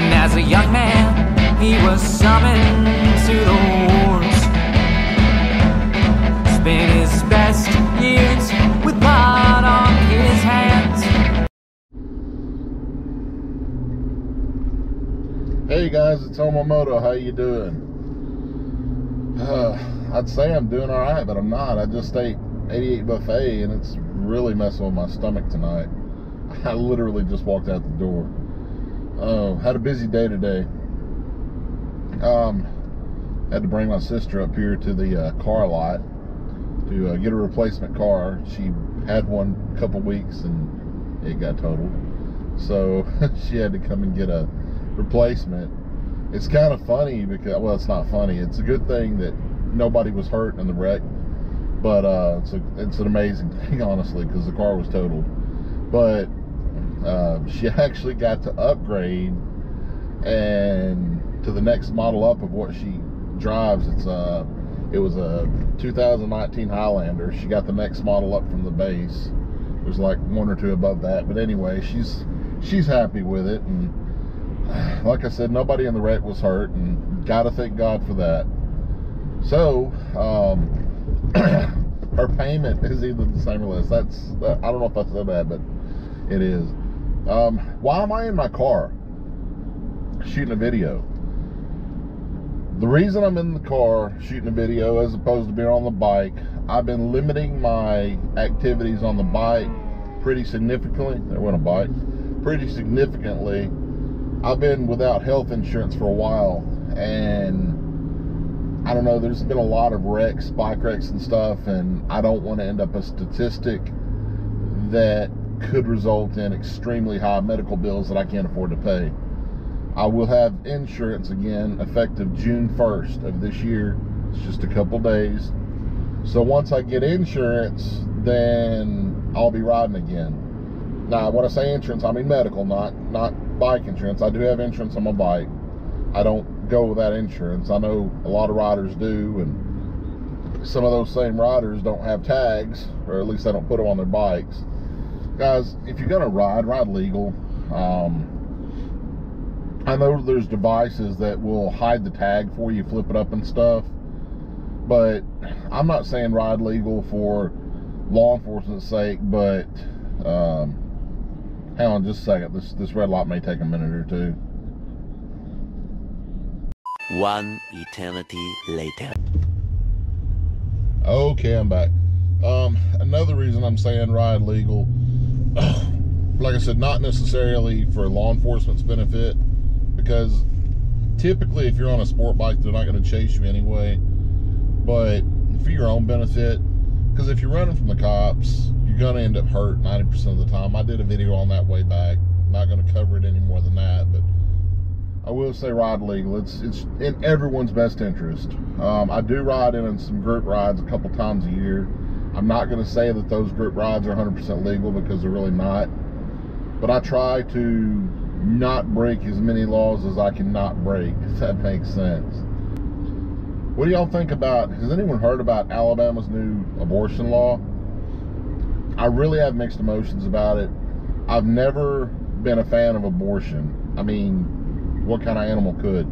And as a young man, he was summoned to the wars. Spent his best years with blood on his hands. Hey guys, it's HomoMoto. How you doing? I'd say I'm doing all right, but I'm not. I just ate 88 buffet, and it's really messing with my stomach tonight. I literally just walked out the door. Had a busy day today. Had to bring my sister up here to the car lot to get a replacement car. She had one a couple weeks and it got totaled, so she had to come and get a replacement. It's kind of funny because, well, it's not funny. It's a good thing that nobody was hurt in the wreck, but it's an amazing thing, honestly, because the car was totaled. But she actually got to upgrade and to the next model up of what she drives. It was a 2019 Highlander. She got the next model up from the base. There's like one or two above that, but anyway, she's happy with it. And like I said, nobody in the wreck was hurt, and gotta thank God for that. So her payment is either the same or less. I don't know if I said that, but it is. Why am I in my car shooting a video? The reason I'm in the car shooting a video as opposed to being on the bike, I've been limiting my activities on the bike pretty significantly. There went a bike. Pretty significantly. I've been without health insurance for a while, and I don't know, there's been a lot of wrecks, bike wrecks and stuff, and I don't want to end up a statistic that could result in extremely high medical bills that I can't afford to pay. I will have insurance again effective June 1st of this year. It's just a couple days. So once I get insurance, then I'll be riding again. Now, when I say insurance, I mean medical, not bike insurance. I do have insurance on my bike. I don't go without insurance. I know a lot of riders do, and some of those same riders don't have tags, or at least they don't put them on their bikes. Guys, if you're gonna ride legal. I know there's devices that will hide the tag for you, flip it up and stuff, but I'm not saying ride legal for law enforcement's sake. But hang on just a second, this red light may take a minute or two. One eternity later. Okay, I'm back. Another reason I'm saying ride legal, like I said, not necessarily for law enforcement's benefit, because typically if you're on a sport bike, they're not going to chase you anyway, but for your own benefit, because if you're running from the cops, you're going to end up hurt 90% of the time. I did a video on that way back. I'm not going to cover it any more than that, but I will say ride legal. It's in everyone's best interest. I do ride in some group rides a couple times a year. I'm not going to say that those group rides are 100% legal, because they're really not, but I try to not break as many laws as I can not break, if that makes sense. What do y'all think about, has anyone heard about Alabama's new abortion law? I really have mixed emotions about it. I've never been a fan of abortion. I mean, what kind of animal could?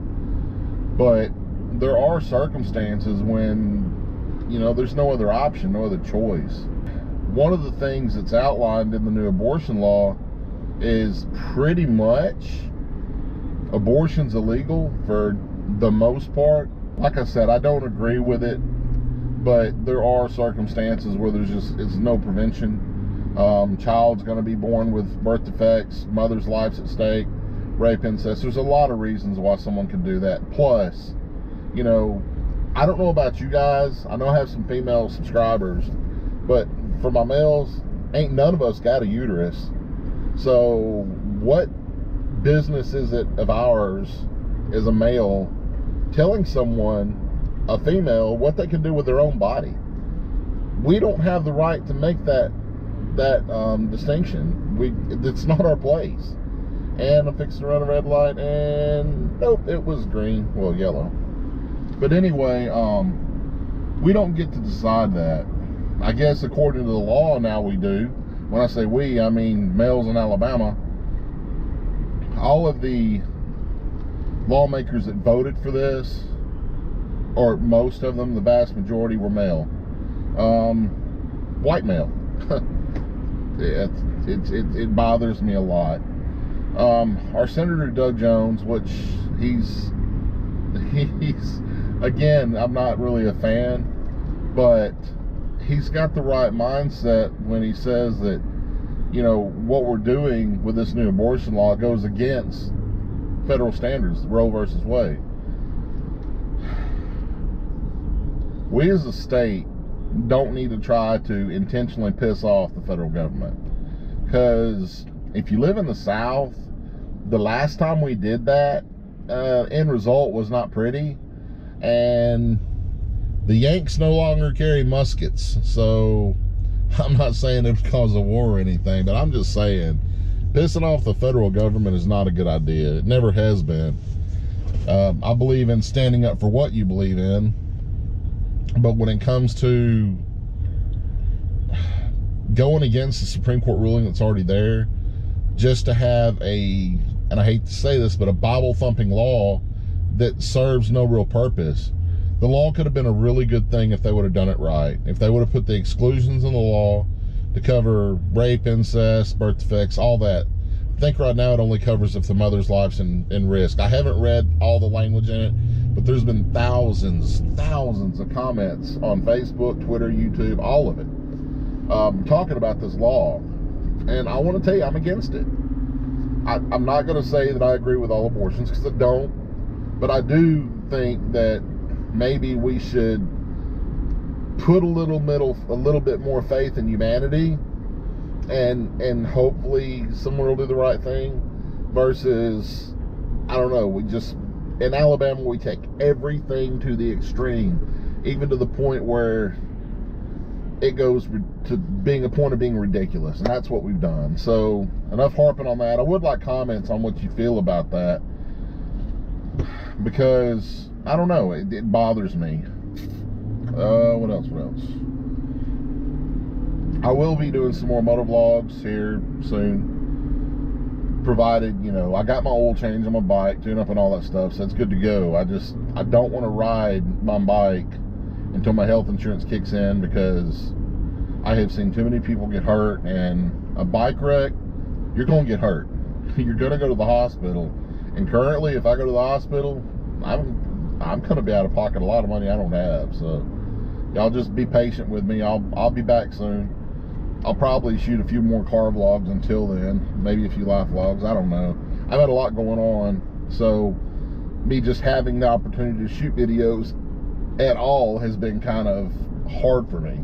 But there are circumstances when, you know, there's no other option, no other choice. One of the things that's outlined in the new abortion law is pretty much abortion's illegal for the most part. Like I said, I don't agree with it, but there are circumstances where it's no prevention. Child's going to be born with birth defects, mother's life's at stake, rape, incest. There's a lot of reasons why someone can do that. Plus, you know, I don't know about you guys, I know I have some female subscribers, but for my males, ain't none of us got a uterus. So what business is it of ours as a male telling someone, a female, what they can do with their own body? We don't have the right to make that distinction. It's not our place. And I'm fixing to run a red light, and nope, it was green, well, yellow. But anyway, we don't get to decide that. I guess according to the law now we do. When I say we, I mean males in Alabama. All of the lawmakers that voted for this, or most of them, the vast majority, were male. White male. It bothers me a lot. Our Senator Doug Jones, which he's again, I'm not really a fan, but he's got the right mindset when he says that, you know, what we're doing with this new abortion law goes against federal standards, Roe versus Wade. We as a state don't need to try to intentionally piss off the federal government, because if you live in the South, the last time we did that, end result was not pretty, and the Yanks no longer carry muskets. So I'm not saying it would cause a war or anything, but I'm just saying pissing off the federal government is not a good idea. It never has been. I believe in standing up for what you believe in, but when it comes to going against the Supreme Court ruling that's already there, just to have a, and I hate to say this, but a Bible-thumping law that serves no real purpose. The law could have been a really good thing if they would have done it right. If they would have put the exclusions in the law to cover rape, incest, birth defects, all that. I think right now it only covers if the mother's life's in risk. I haven't read all the language in it, but there's been thousands of comments on Facebook, Twitter, YouTube, all of it, talking about this law. And I want to tell you, I'm against it. I'm not going to say that I agree with all abortions, because I don't, but I do think that maybe we should put a little bit more faith in humanity, and hopefully someone will do the right thing, versus, I don't know, we just, in Alabama, we take everything to the extreme, even to the point where it goes to being a point of being ridiculous, and that's what we've done. So enough harping on that. I would like comments on what you feel about that, because I don't know, it bothers me. What else? I will be doing some more motovlogs here soon, provided, you know, I got my oil change on my bike, tune up and all that stuff, so it's good to go. I don't want to ride my bike until my health insurance kicks in, because I have seen too many people get hurt, and a bike wreck, you're going to get hurt. You're going to go to the hospital, and currently, if I go to the hospital, I'm going to be out of pocket a lot of money I don't have. So y'all just be patient with me. I'll be back soon. I'll probably shoot a few more car vlogs until then, maybe a few life vlogs, I don't know. I've had a lot going on, so me just having the opportunity to shoot videos at all has been kind of hard for me.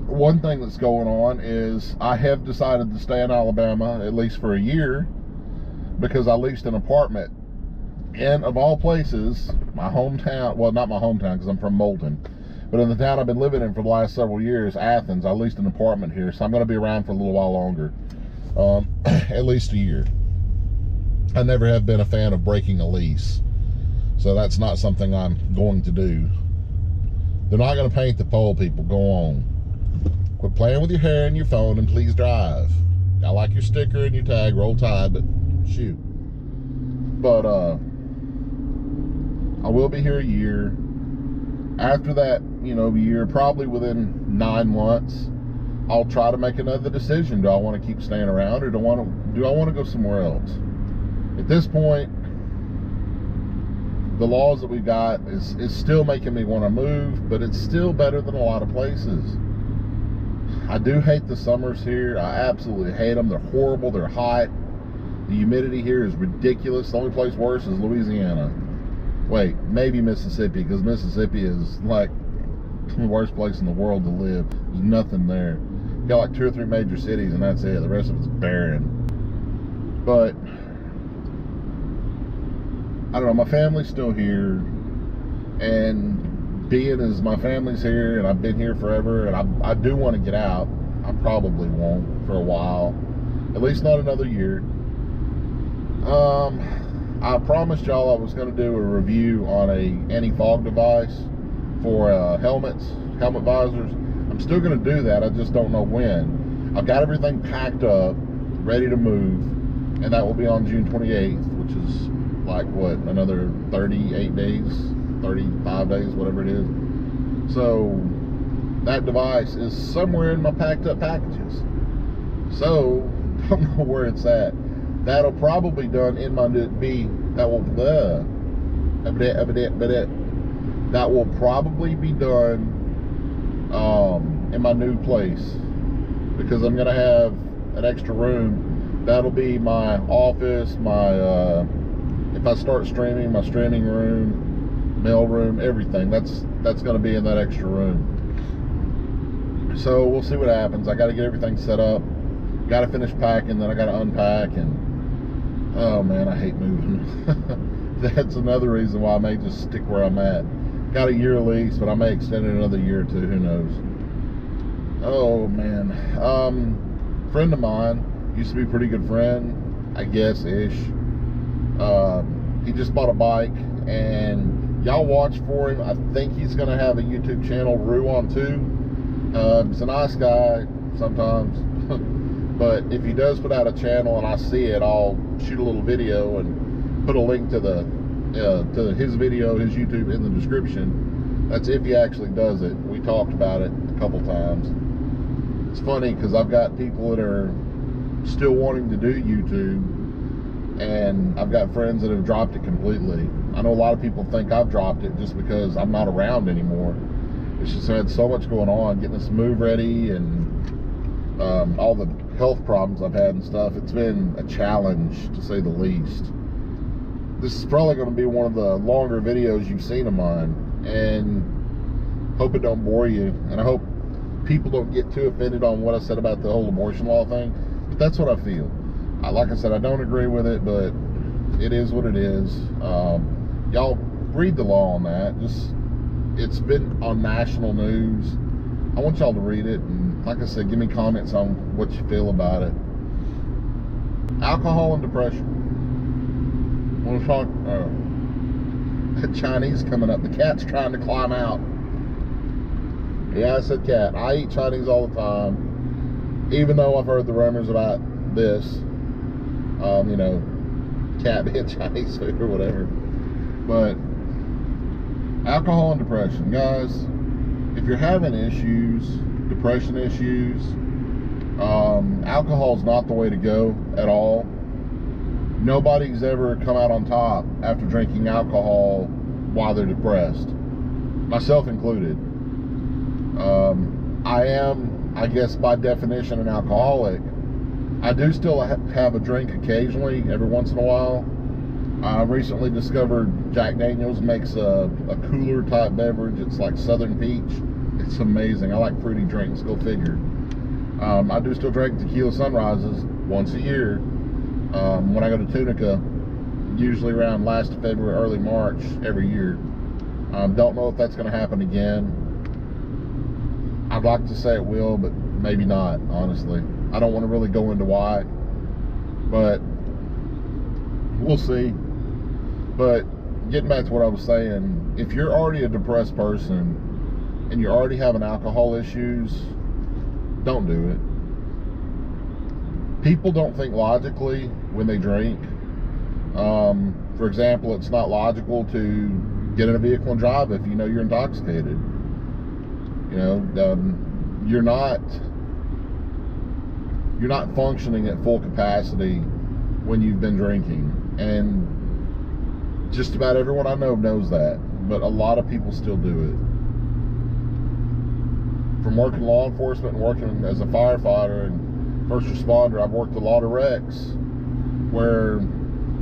One thing that's going on is I have decided to stay in Alabama at least for a year, because I leased an apartment in, of all places, my hometown, well, not my hometown because I'm from Moulton, but in the town I've been living in for the last several years, Athens. I leased an apartment here, so I'm going to be around for a little while longer, at least a year. I never have been a fan of breaking a lease, so that's not something I'm going to do. They're not going to paint the pole, people. Go on. Quit playing with your hair and your phone, and please drive. I like your sticker and your tag, roll tide, but shoot. But I will be here a year. After that, you know, year, probably within 9 months, I'll try to make another decision. Do I want to keep staying around, or do I want to go somewhere else? At this point, the laws that we got is still making me want to move, but it's still better than a lot of places. I do hate the summers here. I absolutely hate them. They're horrible. They're hot. The humidity here is ridiculous. The only place worse is Louisiana. Wait, maybe Mississippi, because Mississippi is like the worst place in the world to live. There's nothing there. You got like 2 or 3 major cities, and that's it. The rest of it's barren. But I don't know, my family's still here, and being as my family's here, and I've been here forever, and I do want to get out. I probably won't for a while, at least not another year. I promised y'all I was going to do a review on a anti-fog device for helmet visors. I'm still going to do that, I just don't know when. I've got everything packed up, ready to move, and that will be on June 28th, which is like what, another 38 days, 35 days, whatever it is. So that device is somewhere in my packed up packages. So don't know where it's at. That'll probably be done in my new that will probably be done in my new place, because I'm gonna have an extra room. That'll be my office, my if I start streaming, my streaming room, mail room, everything. That's gonna be in that extra room. So we'll see what happens. I got to get everything set up. Got to finish packing, then I got to unpack, and oh man, I hate moving. That's another reason why I may just stick where I'm at. Got a year lease, but I may extend it another year or two. Who knows? Oh man, friend of mine, used to be a pretty good friend, I guess ish. He just bought a bike, and y'all watch for him. I think he's gonna have a YouTube channel, Ruan too. He's a nice guy sometimes, but if he does put out a channel and I see it, I'll shoot a little video and put a link to his video, his YouTube, in the description. That's if he actually does it. We talked about it a couple times. It's funny because I've got people that are still wanting to do YouTube, and I've got friends that have dropped it completely. I know a lot of people think I've dropped it just because I'm not around anymore. It's just had so much going on, getting this move ready, and all the health problems I've had and stuff. It's been a challenge, to say the least. This is probably going to be one of the longer videos you've seen of mine, and hope it don't bore you, and I hope people don't get too offended on what I said about the whole abortion law thing, but that's what I feel. Like I said, I don't agree with it, but it is what it is. Y'all read the law on that. It's been on national news. I want y'all to read it, and like I said, give me comments on what you feel about it. Alcohol and depression. I want to talk, the Chinese coming up. The cat's trying to climb out. Yeah, I said cat. I eat Chinese all the time, even though I've heard the rumors about this, you know, cat being Chinese food or whatever. But alcohol and depression, guys, if you're having issues, depression issues, alcohol's not the way to go at all. Nobody's ever come out on top after drinking alcohol while they're depressed, myself included. I am, I guess by definition, an alcoholic. I do still have a drink occasionally, every once in a while. I recently discovered Jack Daniels makes a cooler type beverage. It's like Southern Peach. It's amazing. I like fruity drinks, go figure. I do still drink tequila sunrises once a year. When I go to Tunica, usually around last of February, early March, every year. Don't know if that's going to happen again. I'd like to say it will, but maybe not, honestly. I don't want to really go into why, but we'll see. But getting back to what I was saying, if you're already a depressed person and you're already having alcohol issues, don't do it. People don't think logically when they drink. For example, it's not logical to get in a vehicle and drive if you know you're intoxicated. You know, you're not functioning at full capacity when you've been drinking, and just about everyone I know knows that, but a lot of people still do it. From working law enforcement and working as a firefighter and first responder, I've worked a lot of wrecks where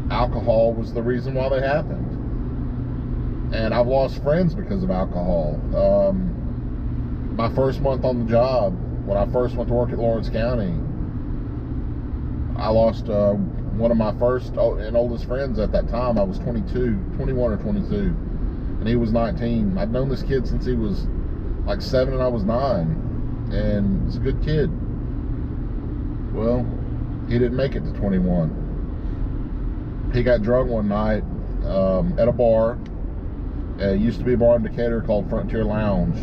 alcohol was the reason why they happened, and I've lost friends because of alcohol. My first month on the job, when I first went to work at Lawrence County, I lost one of my first and oldest friends at that time. I was 21 or 22, and he was 19. I'd known this kid since he was like 7 and I was 9, and he's a good kid. Well, he didn't make it to 21. He got drunk one night at a bar. It used to be a bar in Decatur called Frontier Lounge.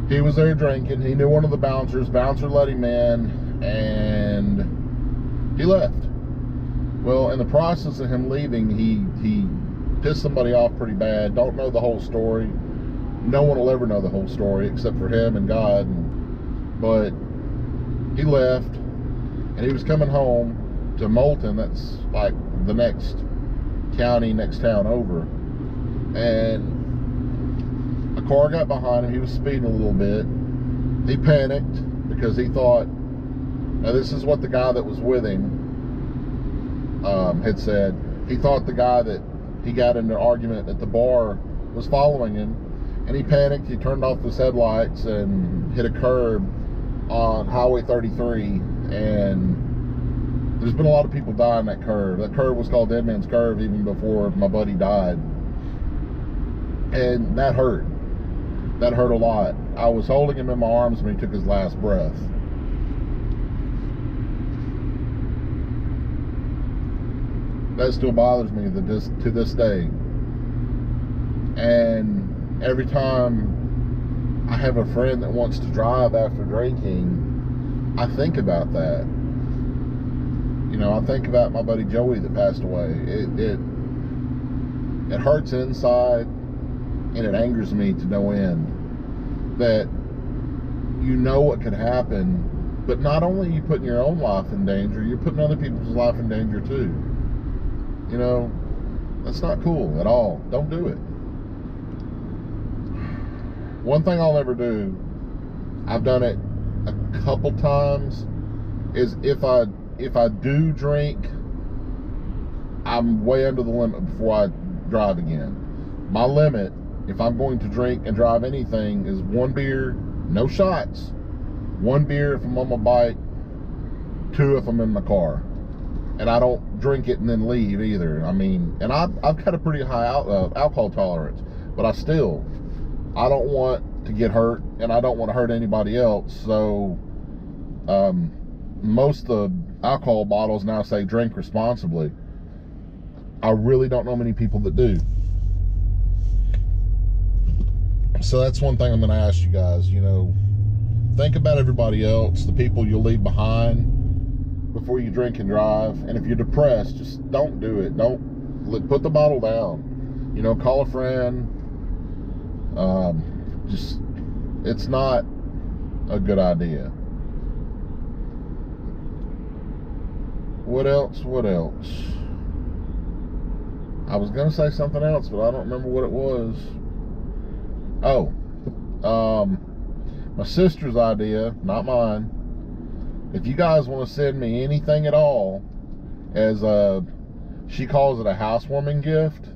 He was there drinking. He knew one of the bouncers. Bouncer let him in, and he left. Well, in the process of him leaving, he pissed somebody off pretty bad. Don't know the whole story. No one will ever know the whole story except for him and God. But he left, and he was coming home to Moulton. That's like the next county, next town over. And a car got behind him. He was speeding a little bit. He panicked because he thought, now this is what the guy that was with him had said. He thought the guy that he got into an argument at the bar was following him, and he panicked. He turned off his headlights and hit a curb on Highway 33, and there's been a lot of people die on that curve. That curve was called Dead Man's Curve even before my buddy died, and that hurt. That hurt a lot. I was holding him in my arms when he took his last breath. That still bothers me to this day. And every time I have a friend that wants to drive after drinking, I think about that. You know, I think about my buddy Joey that passed away. It hurts inside, and it angers me to no end that you know what could happen, but not only are you putting your own life in danger, you're putting other people's life in danger too. You know, that's not cool at all. Don't do it. One thing I'll never do, I've done it a couple times, is if I do drink, I'm way under the limit before I drive again. My limit, if I'm going to drink and drive anything, is 1 beer, no shots. 1 beer if I'm on my bike, 2 if I'm in my car. And I don't drink it and then leave either. I mean, and I've got a pretty high alcohol tolerance, but I don't want to get hurt, and I don't want to hurt anybody else. So most of the alcohol bottles now say drink responsibly. I really don't know many people that do. So that's one thing I'm going to ask you guys. You know, think about everybody else, the people you'll leave behind before you drink and drive. And if you're depressed, just don't do it. Don't put the bottle down. You know, call a friend. It's not a good idea. What else? I was gonna say something else, but I don't remember what it was. Oh, my sister's idea, not mine. If you guys want to send me anything at all as she calls it a housewarming gift,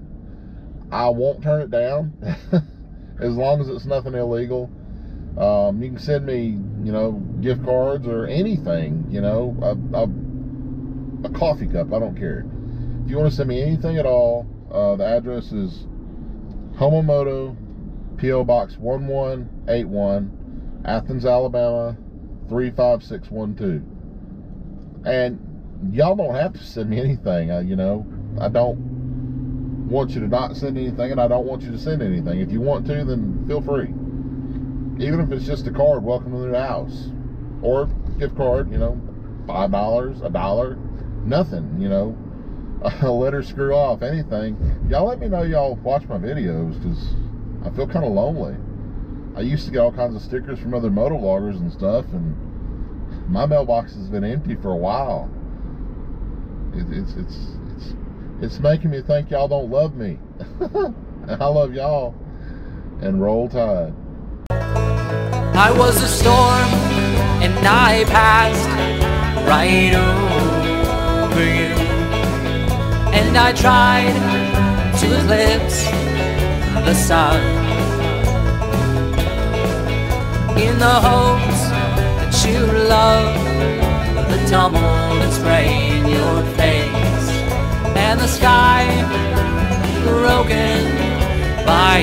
I won't turn it down. As long as it's nothing illegal. You can send me, you know, gift cards or anything, you know, a coffee cup, I don't care. If you want to send me anything at all, the address is HomoMoto, P.O. Box 1181, Athens-Alabama 35612. And y'all don't have to send me anything. You know, I don't want you to not send anything, and I don't want you to send anything. If you want to, then feel free. Even if it's just a card, welcome to the house, or gift card, you know, $5, $1, nothing, you know. Let her screw off, anything. Y'all let me know y'all watch my videos, because I feel kind of lonely. I used to get all kinds of stickers from other motovloggers and stuff, and my mailbox has been empty for a while. It's making me think y'all don't love me. And I love y'all. And roll tide. I was a storm and I passed right over you, and I tried to eclipse the sun in the hopes that you love the tumble and spray in your face, and the sky broken by